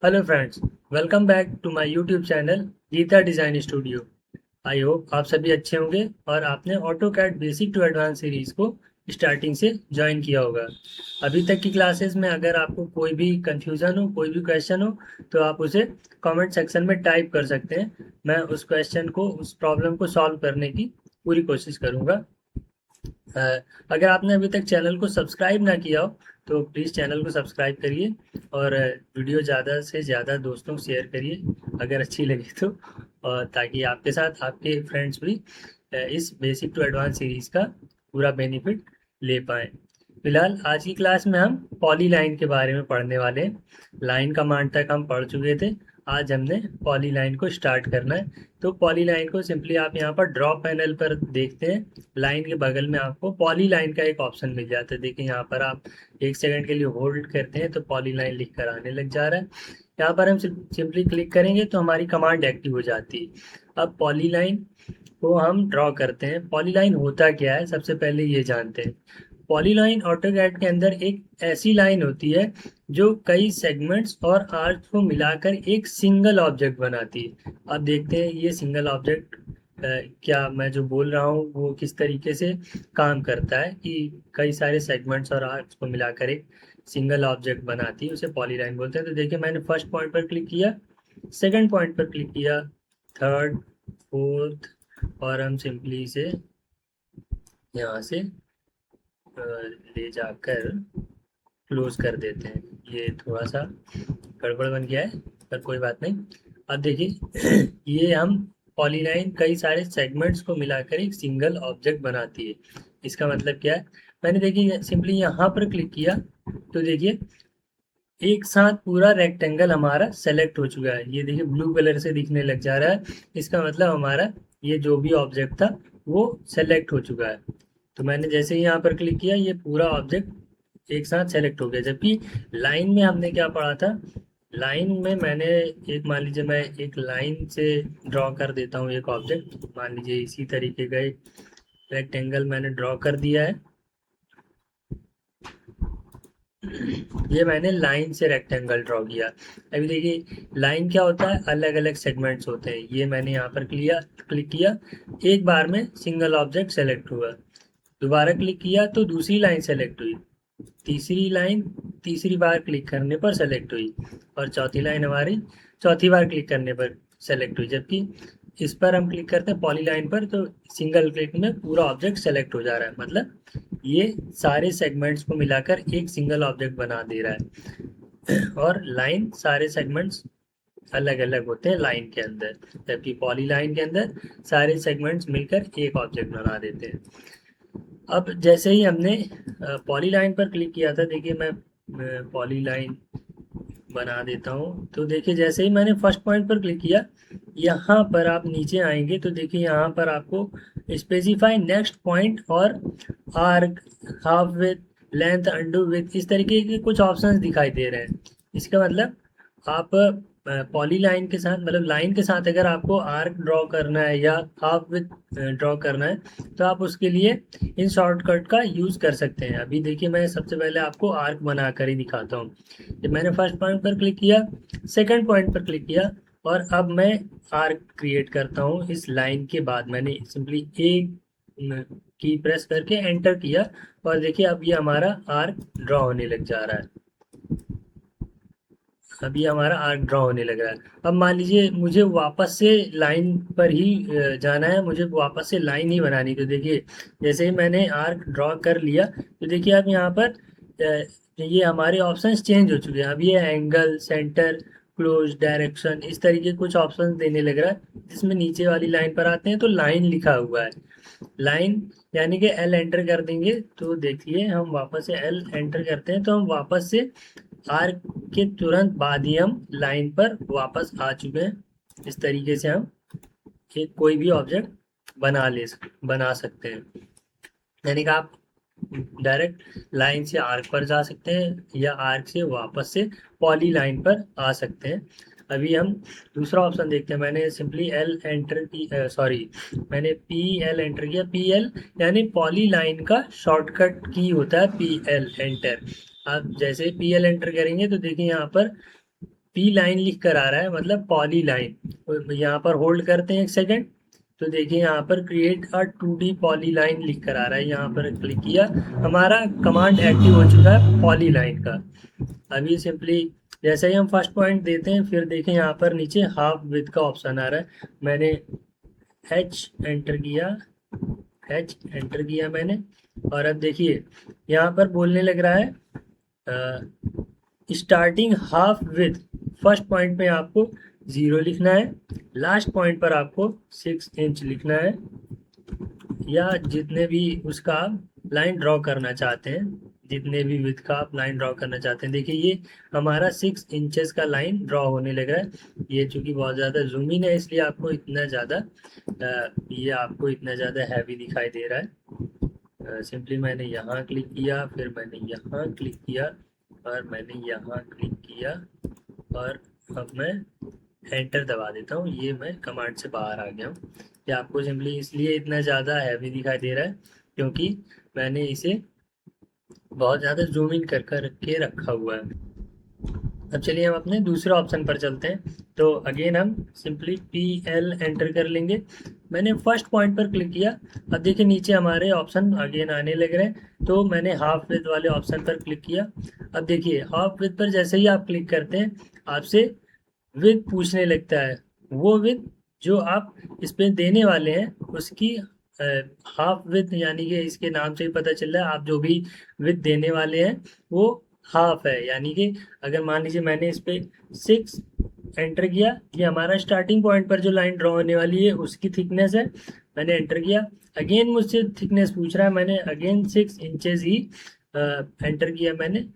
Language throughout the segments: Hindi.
Hello friends, welcome back to my YouTube channel Geeta design studio. I hope आप सभी अच्छे होंगे और आपने AutoCAD basic to advance series को स्टार्टिंग से ज्वाइन किया होगा। अभी तक की क्लासेस में अगर आपको कोई भी कंफ्यूजन हो, कोई भी क्वेश्चन हो, तो आप उसे कमेंट सेक्शन में टाइप कर सकते हैं। मैं उस क्वेश्चन को, उस प्रॉब्लम को सॉल्व करने की पूरी कोशिश करूँगा। अ, अगर आपने अभी तक चैनल को सब्सक्राइब ना किया हो तो प्लीज़ चैनल को सब्सक्राइब करिए और वीडियो ज़्यादा से ज़्यादा दोस्तों को शेयर करिए अगर अच्छी लगी तो, और ताकि आपके साथ आपके फ्रेंड्स भी इस बेसिक टू एडवांस सीरीज़ का पूरा बेनिफिट ले पाएँ। फिलहाल आज की क्लास में हम पॉली लाइन के बारे में पढ़ने वाले हैं। लाइन कमांड तक हम पढ़ चुके थे। आज हमने पॉली लाइन को स्टार्ट करना है। तो पॉली लाइन को सिंपली आप यहाँ पर ड्रॉ पैनल पर देखते हैं, लाइन के बगल में आपको पॉली लाइन का एक ऑप्शन मिल जाता है। देखिए यहाँ पर आप 1 सेकंड के लिए होल्ड करते हैं तो पॉली लाइन लिख कर आने लग जा रहा है। यहाँ पर हम सिंपली क्लिक करेंगे तो हमारी कमांड एक्टिव हो जाती है। अब पॉली लाइन को हम ड्रॉ करते हैं। पॉली लाइन होता क्या है, सबसे पहले ये जानते हैं। पॉलीलाइन ऑटोकैड के अंदर एक ऐसी लाइन होती है जो कई सेगमेंट्स और आर्क्स को मिलाकर एक सिंगल ऑब्जेक्ट बनाती है। अब देखते हैं ये सिंगल ऑब्जेक्ट क्या मैं जो बोल रहा हूँ वो किस तरीके से काम करता है कि कई सारे सेगमेंट्स और आर्क्स को मिलाकर एक सिंगल ऑब्जेक्ट बनाती है, उसे पॉलीलाइन बोलते हैं। तो देखिए मैंने फर्स्ट पॉइंट पर क्लिक किया, सेकंड पॉइंट पर क्लिक किया, थर्ड, फोर्थ, और हम सिंपली इसे यहाँ से ले जाकर क्लोज कर देते हैं। ये थोड़ा सा गड़बड़ बन गया है पर कोई बात नहीं। अब देखिए ये हम पॉलीलाइन कई सारे सेगमेंट्स को मिलाकर एक सिंगल ऑब्जेक्ट बनाती है। इसका मतलब क्या है, मैंने देखिए सिंपली यहाँ पर क्लिक किया तो देखिए एक साथ पूरा रेक्टेंगल हमारा सेलेक्ट हो चुका है। ये देखिए ब्लू कलर से दिखने लग जा रहा है। इसका मतलब हमारा ये जो भी ऑब्जेक्ट था वो सेलेक्ट हो चुका है। तो मैंने जैसे ही यहाँ पर क्लिक किया ये पूरा ऑब्जेक्ट एक साथ सेलेक्ट हो गया। जबकि लाइन में हमने क्या पढ़ा था, लाइन में मैंने एक, मान लीजिए मैं एक लाइन से ड्रॉ कर देता हूँ एक ऑब्जेक्ट। मान लीजिए इसी तरीके का एक रेक्टेंगल मैंने ड्रॉ कर दिया है। ये मैंने लाइन से रेक्टेंगल ड्रॉ किया। अभी देखिए लाइन क्या होता है, अलग अलग सेगमेंट्स होते हैं। ये मैंने यहाँ पर क्लिक किया, एक बार में सिंगल ऑब्जेक्ट सेलेक्ट हुआ। दोबारा क्लिक किया तो दूसरी लाइन सेलेक्ट हुई, तीसरी लाइन तीसरी बार क्लिक करने पर सेलेक्ट हुई, और चौथी लाइन हमारी चौथी बार क्लिक करने पर सेलेक्ट हुई। जबकि इस पर हम क्लिक करते हैं पॉली लाइन पर तो सिंगल क्लिक में पूरा ऑब्जेक्ट सेलेक्ट हो जा रहा है। मतलब ये सारे सेगमेंट्स को मिलाकर एक सिंगल ऑब्जेक्ट बना दे रहा है। और लाइन सारे सेगमेंट्स अलग अलग होते हैं लाइन के अंदर, जबकि पॉली लाइन के अंदर सारे सेगमेंट्स मिलकर एक ऑब्जेक्ट बना देते हैं। अब जैसे ही हमने पॉली लाइन पर क्लिक किया था, देखिए मैं पॉली लाइन बना देता हूँ। तो देखिए जैसे ही मैंने फर्स्ट पॉइंट पर क्लिक किया, यहाँ पर आप नीचे आएंगे तो देखिए यहाँ पर आपको स्पेसिफाई नेक्स्ट पॉइंट और arc, half with, length, undo with, इस तरीके के कुछ ऑप्शंस दिखाई दे रहे हैं। इसका मतलब आप पॉली लाइन के साथ, मतलब लाइन के साथ अगर आपको आर्क ड्रॉ करना है या हाफ विथ ड्रॉ करना है तो आप उसके लिए इन शॉर्टकट का यूज़ कर सकते हैं। अभी देखिए मैं सबसे पहले आपको आर्क बना कर ही दिखाता हूँ। जब मैंने फर्स्ट पॉइंट पर क्लिक किया, सेकंड पॉइंट पर क्लिक किया, और अब मैं आर्क क्रिएट करता हूँ। इस लाइन के बाद मैंने सिंपली एक की प्रेस करके एंटर किया और देखिए अब ये हमारा आर्क ड्रॉ होने लग जा रहा है। अभी हमारा आर्क ड्रॉ होने लग रहा है। अब मान लीजिए मुझे वापस से लाइन पर ही जाना है, मुझे वापस से लाइन ही बनानी। तो देखिए जैसे ही मैंने आर्क ड्रॉ कर लिया तो देखिए अब यहाँ पर ये हमारे ऑप्शंस चेंज हो चुके हैं। अब ये एंगल, सेंटर, क्लोज, डायरेक्शन, इस तरीके कुछ ऑप्शंस देने लग रहा है। जिसमें नीचे वाली लाइन पर आते हैं तो लाइन लिखा हुआ है। लाइन यानी कि एल एंटर कर देंगे तो देखिए हम वापस से एल एंटर करते हैं तो हम वापस से आर्क के तुरंत बाद ही हम लाइन पर वापस आ चुके हैं। इस तरीके से हम कोई भी ऑब्जेक्ट बना सकते हैं। यानी कि आप डायरेक्ट लाइन से आर्क पर जा सकते हैं या आर्क से वापस से पॉली लाइन पर आ सकते हैं। अभी हम दूसरा ऑप्शन देखते हैं। मैंने सिंपली एल एंटर की, सॉरी, मैंने पी एल एंटर किया। पी एल यानी पॉली लाइन का शॉर्टकट की होता है पी एल एंटर। आप जैसे पी एल एंटर करेंगे तो देखिए यहाँ पर पी लाइन लिख कर आ रहा है, मतलब पॉली लाइन। तो यहाँ पर होल्ड करते हैं 1 सेकेंड, तो देखिए यहाँ पर create a 2D poly line लिख कर आ रहा है। यहाँ पर क्लिक किया, हमारा कमांड एक्टिव हो चुका है पॉली लाइन का। अभी सिंपली जैसे ही हम फर्स्ट पॉइंट देते हैं, फिर देखें यहाँ पर नीचे हाफ विड्थ का ऑप्शन आ रहा है। मैंने एच एंटर किया, एच एंटर किया मैंने, और अब देखिए यहाँ पर बोलने लग रहा है starting half with. First point में आपको 0 लिखना है, लास्ट पॉइंट पर आपको 6 इंच लिखना है, या जितने भी उसका आप लाइन ड्रॉ करना चाहते हैं, जितने भी विथ का आप लाइन ड्रॉ करना चाहते हैं। देखिए ये हमारा 6 इंचेस का लाइन ड्रॉ होने लग रहा है। ये चूंकि बहुत ज़्यादा जूम इन है, इसलिए आपको इतना ज़्यादा ये आपको इतना ज़्यादा हैवी दिखाई दे रहा है। सिंपली मैंने यहाँ क्लिक किया, फिर मैंने यहाँ क्लिक किया, और मैंने यहाँ क्लिक किया, और अब मैं एंटर दबा देता हूँ। ये मैं कमांड से बाहर आ गया हूँ। ये आपको सिंपली इसलिए इतना ज़्यादा हैवी दिखाई दे रहा है क्योंकि मैंने इसे बहुत ज़्यादा जूम इन कर कर के रखा हुआ है। अब चलिए हम अपने दूसरे ऑप्शन पर चलते हैं। तो अगेन हम सिंपली PL एंटर कर लेंगे। मैंने फर्स्ट पॉइंट पर क्लिक किया, अब देखिए नीचे हमारे ऑप्शन अगेन आने लग रहे हैं। तो मैंने हाफ विड्थ वाले ऑप्शन पर क्लिक किया। अब देखिए हाफ विड्थ पर जैसे ही आप क्लिक करते हैं, आपसे विड्थ पूछने लगता है। वो विड्थ जो आप इस पे देने वाले हैं उसकी हाफ विड्थ, यानी कि इसके नाम से ही पता चल रहा है आप जो भी विड्थ देने वाले हैं वो हाफ है। यानी कि अगर मान लीजिए मैंने इस पे 6 एंटर किया, ये हमारा स्टार्टिंग पॉइंट पर जो लाइन ड्रॉ होने वाली है उसकी थिकनेस है। मैंने एंटर किया, अगेन मुझसे थिकनेस पूछ रहा है, मैंने अगेन 6 इंचेस ही एंटर किया मैंने।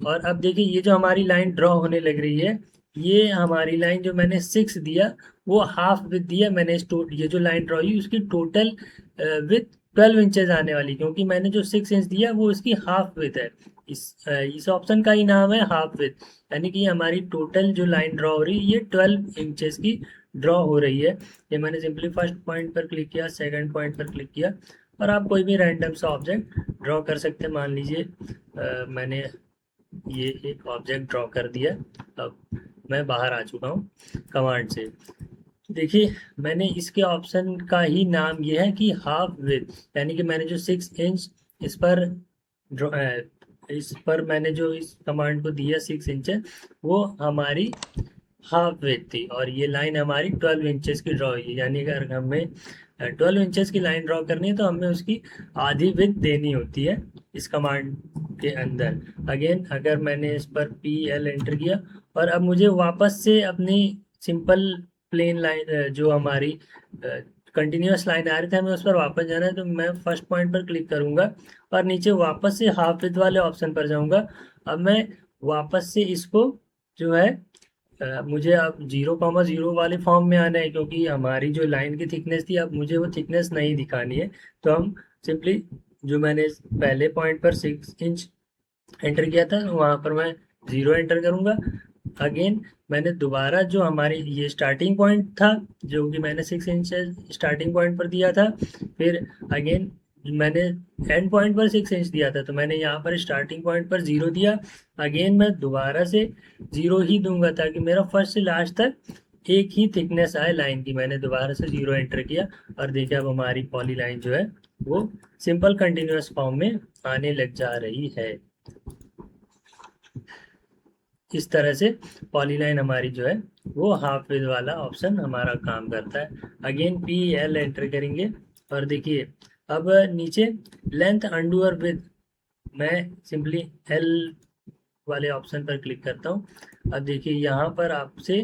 और अब देखिए ये जो हमारी लाइन ड्रॉ होने लग रही है, ये हमारी लाइन जो मैंने 6 दिया वो हाफ विथ दिया मैंने। ये जो लाइन ड्रॉ हुई उसकी टोटल विथ 12 इंचेस आने वाली, क्योंकि मैंने जो 6 इंच दिया वो इसकी हाफ विथ है। इस ऑप्शन का ही नाम है हाफ विथ, यानी कि हमारी टोटल जो लाइन ड्रॉ हो रही है ये 12 इंचेस की ड्रॉ हो रही है। ये मैंने सिंपली फर्स्ट पॉइंट पर क्लिक किया, सेकंड पॉइंट पर क्लिक किया, और आप कोई भी रैंडम सा ऑब्जेक्ट ड्रॉ कर सकते हैं। मान लीजिए मैंने ये एक ऑब्जेक्ट ड्रॉ कर दिया। अब मैं बाहर आ चुका हूँ कमांड से। देखिए मैंने इसके ऑप्शन का ही नाम ये है कि हाफ विथ, यानी कि मैंने जो 6 इंच इस पर मैंने जो इस कमांड को दिया 6 इंच, वो हमारी हाफ विथ थी, और ये लाइन हमारी 12 इंचेस की ड्रॉ हुई है। यानी अगर हमें 12 इंचेस की लाइन ड्रॉ करनी है तो हमें उसकी आधी विथ देनी होती है इस कमांड के अंदर। अगेन अगर मैंने इस पर PL एंटर किया, और अब मुझे वापस से अपनी सिंपल प्लेन लाइन जो हमारी कंटिन्यूस लाइन आ रही थी, हमें उस पर वापस जाना है, तो मैं फर्स्ट पॉइंट पर क्लिक करूंगा और नीचे वापस से हाफ विथ वाले ऑप्शन पर जाऊंगा। अब मैं वापस से इसको जो है मुझे अब 0,0 वाले फॉर्म में आना है, क्योंकि हमारी जो लाइन की थिकनेस थी अब मुझे वो थिकनेस नहीं दिखानी है। तो हम सिंपली जो मैंने पहले पॉइंट पर 6 इंच एंटर किया था वहाँ पर मैं 0 एंटर करूँगा। अगेन मैंने दोबारा जो हमारी ये स्टार्टिंग पॉइंट था, जो कि मैंने 6 इंच स्टार्टिंग पॉइंट पर दिया था, फिर अगेन मैंने एंड पॉइंट पर 6 इंच दिया था, तो मैंने यहाँ पर स्टार्टिंग पॉइंट पर 0 दिया। अगेन मैं दोबारा से 0 ही दूंगा ताकि मेरा फर्स्ट से लास्ट तक एक ही थिकनेस आए लाइन की। मैंने दोबारा से 0 एंटर किया, और देखिए अब हमारी पॉली लाइन जो है वो सिंपल कंटिन्यूस फॉर्म में आने लग जा रही है। इस तरह से पॉलीलाइन हमारी जो है वो हाफ विथ वाला ऑप्शन हमारा काम करता है। अगेन PL एंटर करेंगे, और देखिए अब नीचे लेंथ अंडू और विथ, मैं सिंपली L वाले ऑप्शन पर क्लिक करता हूँ। अब देखिए यहाँ पर आपसे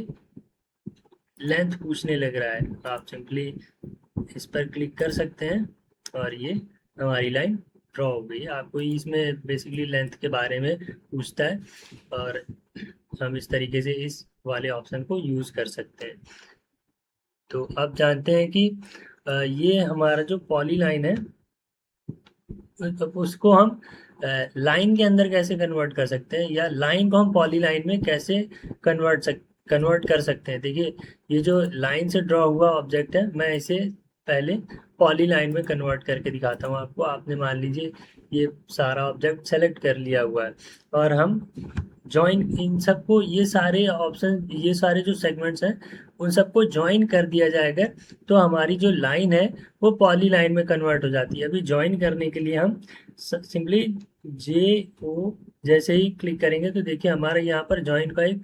लेंथ पूछने लग रहा है, आप सिंपली इस पर क्लिक कर सकते हैं, और ये हमारी लाइन ड्रॉ हो गई। आपको इसमें बेसिकली लेंथ के बारे में पूछता है, और हम इस तरीके से इस वाले ऑप्शन को यूज़ कर सकते हैं। तो अब जानते हैं कि ये हमारा जो पॉली लाइन है उसको हम लाइन के अंदर कैसे कन्वर्ट कर सकते हैं, या लाइन को हम पॉली लाइन में कैसे कन्वर्ट कर सकते हैं। देखिए ये जो लाइन से ड्रॉ हुआ ऑब्जेक्ट है, मैं इसे पहले पॉली लाइन में कन्वर्ट करके दिखाता हूँ आपको। आपने मान लीजिए ये सारा ऑब्जेक्ट सेलेक्ट कर लिया हुआ है, और हम ज्वाइन इन सबको, ये सारे ऑप्शन, ये सारे जो सेगमेंट्स हैं उन सबको ज्वाइन कर दिया जाएगा तो हमारी जो लाइन है वो पॉली लाइन में कन्वर्ट हो जाती है। अभी ज्वाइन करने के लिए हम सिंपली JO जैसे ही क्लिक करेंगे तो देखिए हमारा यहाँ पर ज्वाइन का एक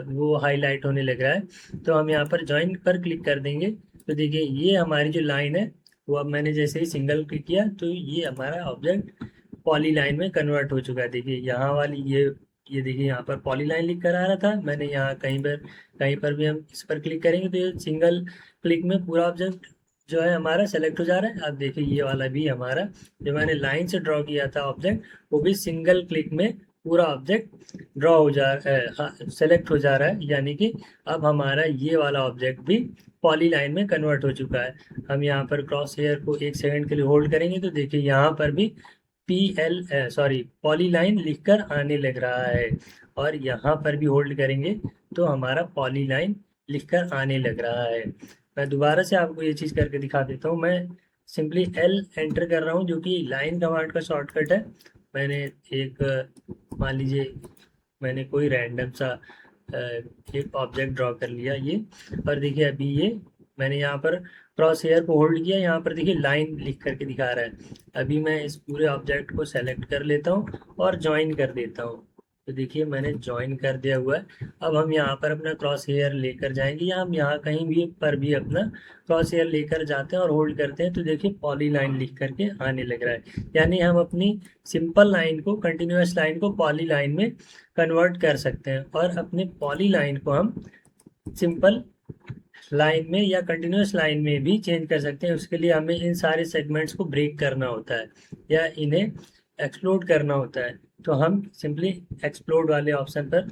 वो हाईलाइट होने लग रहा है। तो हम यहाँ पर ज्वाइन पर क्लिक कर देंगे तो देखिए ये हमारी जो लाइन है वो अब मैंने जैसे ही सिंगल क्लिक किया तो ये हमारा ऑब्जेक्ट पॉली लाइन में कन्वर्ट हो चुका है। देखिए यहाँ वाली ये देखिए यहाँ पर पॉली लाइन लिख कर आ रहा था, मैंने यहाँ कहीं पर भी हम इस पर क्लिक करेंगे तो ये सिंगल क्लिक में पूरा ऑब्जेक्ट जो है हमारा सेलेक्ट हो जा रहा है। अब देखिए ये वाला भी हमारा जो मैंने लाइन से ड्रॉ किया था ऑब्जेक्ट वो भी सिंगल क्लिक में पूरा ऑब्जेक्ट ड्रॉ हो जा हाँ सेलेक्ट हो जा रहा है, यानी कि अब हमारा ये वाला ऑब्जेक्ट भी पॉली लाइन में कन्वर्ट हो चुका है। हम यहाँ पर क्रॉस हेयर को 1 सेकंड के लिए होल्ड करेंगे तो देखिए यहाँ पर भी पॉली लाइन लिखकर आने लग रहा है, और यहाँ पर भी होल्ड करेंगे तो हमारा पॉली लाइन लिखकर आने लग रहा है। मैं दोबारा से आपको ये चीज़ करके दिखा देता हूँ। मैं सिंपली L एंटर कर रहा हूँ जो कि लाइन कमांड का शॉर्टकट है। मैंने एक मान लीजिए मैंने कोई रैंडम सा एक ऑब्जेक्ट ड्रॉ कर लिया ये, और देखिए अभी ये मैंने यहाँ पर क्रॉस हेयर को होल्ड किया, यहाँ पर देखिए लाइन लिख करके दिखा रहा है। अभी मैं इस पूरे ऑब्जेक्ट को सेलेक्ट कर लेता हूँ और ज्वाइन कर देता हूँ तो देखिए मैंने ज्वाइन कर दिया हुआ है। अब हम यहाँ पर अपना क्रॉस हेयर लेकर जाएंगे या हम यहाँ कहीं भी पर भी अपना क्रॉस हेयर लेकर जाते हैं और होल्ड करते हैं तो देखिए पॉली लाइन लिख करके आने लग रहा है। यानी हम अपनी सिंपल लाइन को, कंटिन्यूअस लाइन को पॉली लाइन में कन्वर्ट कर सकते हैं, और अपने पॉली लाइन को हम सिंपल लाइन में या कंटिन्यूअस लाइन में भी चेंज कर सकते हैं। उसके लिए हमें इन सारे सेगमेंट्स को ब्रेक करना होता है या इन्हें एक्सप्लोड करना होता है। तो हम सिंपली एक्सप्लोड वाले ऑप्शन पर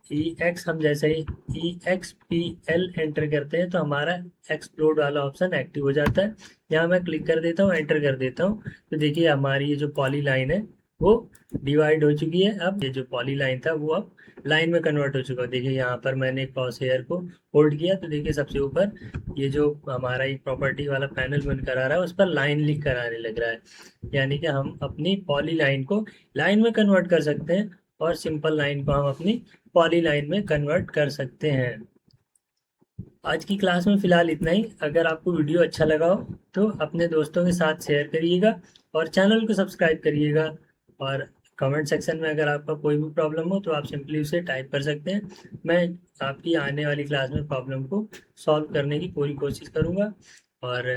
EX, हम जैसे ही EXPL एंटर करते हैं तो हमारा एक्सप्लोड वाला ऑप्शन एक्टिव हो जाता है। यहाँ मैं क्लिक कर देता हूँ, एंटर कर देता हूँ तो देखिए हमारी ये जो पॉली लाइन है वो डिवाइड हो चुकी है। अब ये जो पॉली लाइन था वो अब लाइन में कन्वर्ट हो चुका है। देखिए यहाँ पर मैंने क्रॉस हेयर को होल्ड किया तो देखिए सबसे ऊपर ये जो हमारा एक प्रॉपर्टी वाला पैनल बनकर आ रहा है उस पर लाइन लिख कर आने लग रहा है। यानी कि हम अपनी पॉली लाइन को लाइन में कन्वर्ट कर सकते हैं और सिंपल लाइन को हम अपनी पॉली लाइन में कन्वर्ट कर सकते हैं। आज की क्लास में फ़िलहाल इतना ही। अगर आपको वीडियो अच्छा लगा हो तो अपने दोस्तों के साथ शेयर करिएगा और चैनल को सब्सक्राइब करिएगा। और कमेंट सेक्शन में अगर आपका कोई भी प्रॉब्लम हो तो आप सिंपली उसे टाइप कर सकते हैं। मैं आपकी आने वाली क्लास में प्रॉब्लम को सॉल्व करने की पूरी कोशिश करूँगा। और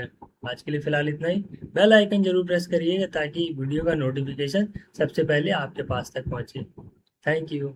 आज के लिए फ़िलहाल इतना ही। बेल आइकन ज़रूर प्रेस करिएगा ताकि वीडियो का नोटिफिकेशन सबसे पहले आपके पास तक पहुँचे। Thank you.